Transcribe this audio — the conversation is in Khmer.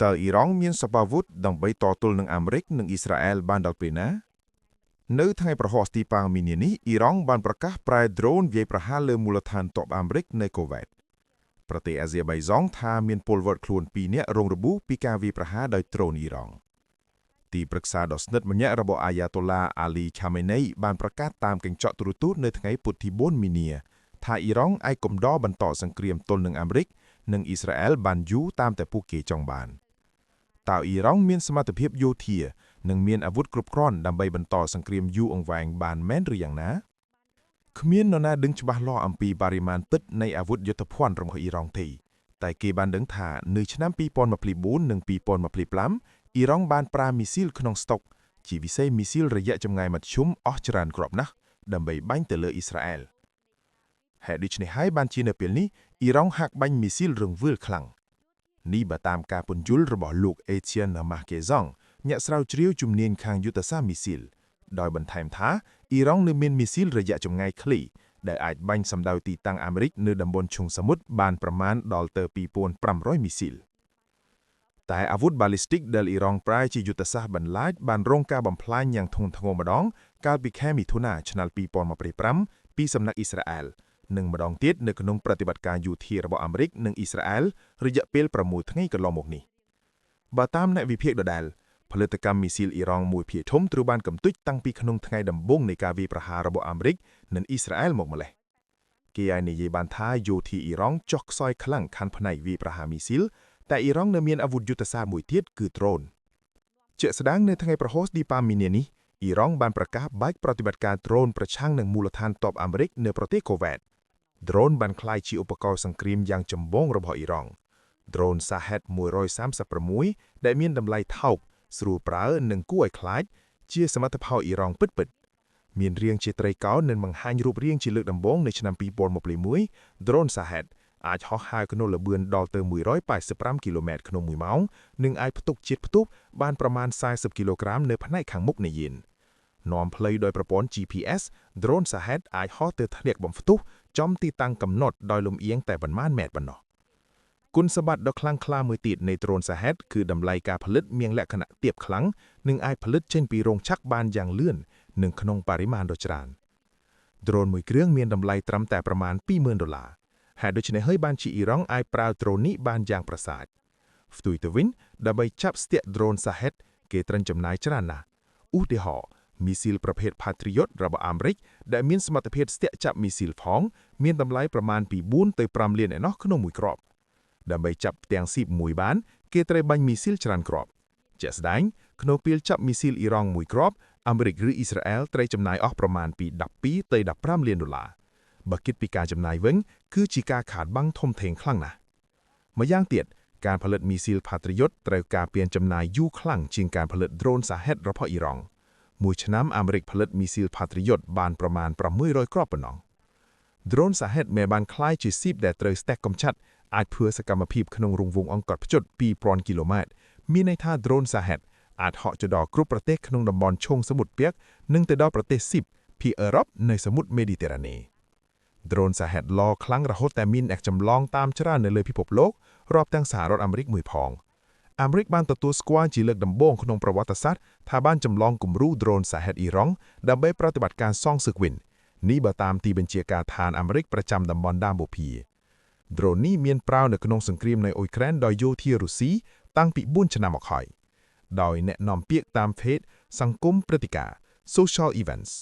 តើអ៊ីរ៉ង់មានសបាវុធដើម្បីតទល់នឹងអាមេរិកនិងអ៊ីស្រាអែលបានដល់ពេលណានៅថ្ងៃប្រហោះស្ទីប៉ាងមីនានេះអ៊ីរ៉ង់បានប្រកាសប្រែដ្រូនវាយប្រហារលើមូលដ្ឋានទ័ពអាមេរិកនៅកូវ៉េតប្រទេសអាហ្សេបៃហ្សង់ថាមានពលរដ្ឋខ្លួន2នាក់រងរបួសពីការវាយប្រហារដោយដ្រូនអ៊ីរ៉ង់ទីប្រឹក្សាដ៏ស្និទ្ធម្នាក់របស់អាយ៉ាតូឡាអាលីឆាមេនីបានប្រកាសតាមកញ្ចក់ទូរទស្សន៍នៅថ្ងៃពុធទី4មីនាថាអ៊ីរ៉ង់អាចកំដរបន្តសង្គ្រាមទល់នឹងអាមេរិកនិងអ៊ីស្រាអែលបានយូរតាមតែពួកគេចង់បានតើអ៊ីរ៉ង់មានសមត្ថភាពយោធានិងមានអាវុធគ្រប់គ្រាន់ដើម្បីបន្តសង្គ្រាមយូរអង្វែងបានមែនឬយ៉ាងណាគ្មាននរណាដឹងច្បាស់លាស់អំពីបរិមាណពិតនៃអាវុធយុទ្ធភ័ណ្ឌរបស់អ៊ីរ៉ង់ទេតែគេបានដឹងថានៅឆ្នាំ2024និង2025អ៊ីរ៉ង់បានប្រើមីស៊ីលក្នុងស្តុកជាពិសេសមីស៊ីលរយៈចម្ងាយមធ្យមអស់ច្រើនគ្រាប់ណាស់ដើម្បីបាញ់ទៅលើអ៊ីស្រាអែលហេតុដូច្នេះហើយបានជានៅពេលនេះអ៊ីរ៉ង់ហាក់បាញ់មីស៊ីលរង្វើលខ្លាំងនេះបើតាមការពន្យល់របស់លោកអេធៀនម៉ាស់កេហ្សង់អ្នកស្រាវជ្រាវជំនាញខាងយុទ្ធសាស្ត្រមីស៊ីលដោយបន្ថែមថាអ៊ីរ៉ង់នៅមានមីស៊ីលរយៈចម្ងាយខ្លីដែលអាចបាញ់សម្ដៅទីតាំងអាមេរិកនៅតំបន់ឈូងសមុទ្របានប្រមាណដល់ទៅ2500មីស៊ីលតែអាវុធបាល់ីស្ទិកដែលអ៊ីរ៉ង់ប្រើជាយុទ្ធសាស្ត្របន្លាចបានរងការបំផ្លាញយ៉ាងធ្ងន់ធ្ងរម្ដងកាលពីខែមិថុនាឆ្នាំ2025ពីសំណាក់អ៊ីស្រាអែលនិងម្ដងទៀតនៅក្នុងប្រតិបត្តិការយោធារបស់អាមេរិកនិងអ៊ីស្រាអែលរយៈពេល6ថ្ងៃកន្លងមកនេះបើតាមអ្នកវិភាគដដែលផលិតកម្មមីស៊ីលអ៊ីរ៉ង់មួយភាគធំត្រូវបានកំទេចតាំងពីក្នុងថ្ងៃដំបូងនៃការវាយប្រហាររបស់អាមេរិកនិងអ៊ីស្រាអែលមកម្លេះគេឲ្យនិយាយបានថាយោធាអ៊ីរ៉ង់ចុះខ្សោយខ្លាំងខាងផ្នែកវាយប្រហារមីស៊ីលតែអ៊ីរ៉ង់នៅមានអាវុធយុទ្ធសាស្ត្រមួយទៀតគឺដ្រូនជាក់ស្ដែងនៅថ្ងៃប្រហោះស្ទីប៉ាមីនានេះអ៊ីរ៉ង់បានប្រកាសបើកប្រតិបត្តិការដ្រូនប្រឆាំងនឹងមូលដ្ឋានទ័ពអាមេរិកនៅប្រទេសកូវ៉េតដ្រូនបានក្លាយជាឧបករណ៍សង្គ្រាមយ៉ាងចម្បងរបស់អ៊ីរ៉ង់ដ្រូន Shahed 136ដែលមានតម្លៃថោកស្រួលប្រើនិងគួរឲ្យខ្លាចជាសមិទ្ធផលអ៊ីរ៉ង់ពិតៗមានរាងជាត្រីកោណនិងបង្ហាញរូបរាងជាលើកដំបូងនៅឆ្នាំ2021 Drone Shahed អាចហោះហើរក្នុងល្បឿនដល់ទៅ185គីឡូម៉ែត្រក្នុង1ម៉ោងនិងអាចផ្ទុកជាតិផ្ទុះបានប្រមាណ40គីឡូក្រាមនៅផ្នែកខាងមុខនៃយាននាំផ្លូវដោយប្រព័ន្ធ GPS Drone Shahed អាចហោះទៅធ្លាក់បំផ្ទុះចំទីតាំងកំណត់ដោយលំអៀងតែប៉ុន្មានម៉ែត្រប៉ុណ្ណោះគុណសម្បត្តិដ៏ខ្លាំងក្លាមួយទៀតនៃ Drone Shahed គឺតម្លៃការផលិតមានលក្ខណៈទាបខ្លាំងនិងអាចផលិតចេញពីរោងចក្របានយ៉ាងលឿននិងក្នុងបរិមាណដ៏ច្រើន Drone មួយគ្រឿងមានតម្លៃត្រឹមតែប្រមាណ$20,000ហើយដូច្នេះហើយបានជាអ៊ីរ៉ង់អាចប្រើ Drone នេះបានយ៉ាងប្រសើរផ្ទុយទៅវិញដើម្បីចាប់ស្ទាក់ Drone Shahed គេត្រូវចំណាយច្រើនណាស់ឧទាហរណ៍មីស៊ីលប្រភេទ Patriot របស់អាមេរិកដែលមានសមត្ថភាពស្ទាក់ចាប់មីស៊ីលផងមានតម្លៃប្រមាណពី4ទៅ5លានឯណោះក្នុងមួយគ្រាប់ដើម្បីចាប់ផ្ទាំងស៊ីបមួយបានគេត្រូវបាញ់មីស៊ីលច្រើនគ្រាប់ជាក់ស្ដែងក្នុងពេលចាប់មីស៊ីលអ៊ីរ៉ង់មួយគ្រាប់អាមេរិកឬអ៊ីស្រាអែលត្រូវចំណាយអស់ប្រមាណពី12ទៅ15លានដុល្លារបើគិតពីការចំណាយវិញគឺជាការខាតបង់ធំធេងខ្លាំងណាស់ម្យ៉ាងទៀតការផលិតមីស៊ីល Patriot ត្រូវការពារចំណាយយូរខ្លាំងជាងការផលិត Drone Shahed របស់អ៊ីរ៉ង់មួយឆ្នាំអាមេរិកផលិតមីស៊ីល Patriot បានប្រមាណ600គ្រាប់ប៉ុណ្ណោះ Drone Shahed មានបានคล้ายជាស៊ីបដែលត្រូវស្ទះកំចាត់អាចធ្វើសកម្មភាពក្នុងរង្វង់អង្កត់ផ្ជុត2000គីឡូម៉ែត្រមានន័យថា Drone Shahed អាចហោះទៅដល់គ្រប់ប្រទេសក្នុងតំបន់ឈូងសមុទ្រពាក់និងទៅដល់ប្រទេសស៊ីបភាគអឺរ៉ុបនៅសមុទ្រមេឌីទែរ៉ាណេ Drone Shahed ឡខ្លាំងរហូតតែមានអ្នកចម្លងតាមច្រើននៅលើពិភពលោករាប់ទាំងសហរដ្ឋអាមេរិកមួយផងអាមេរិកបានទទួលស្គាល់ជាលើកដំបូងក្នុងប្រវត្តិសាស្ត្រថាបានចម្លងគំរូ Drone Shahed អ៊ីរ៉ង់ដើម្បីប្រតិបត្តិការសងសឹកវិញនេះបើតាមទីបញ្ជាការឋានអាមេរិកប្រចាំតំបន់ដាមបូភី Drone នេះមានប្រើនៅក្នុងសង្គ្រាមនៅអ៊ុយក្រែនដោយយោធារុស្ស៊ីតាំងពី4ឆ្នាំមកហើយដោយអ្នកនាំពាក្យតាម Page សង្គមព្រឹត្តិការណ៍ Social Events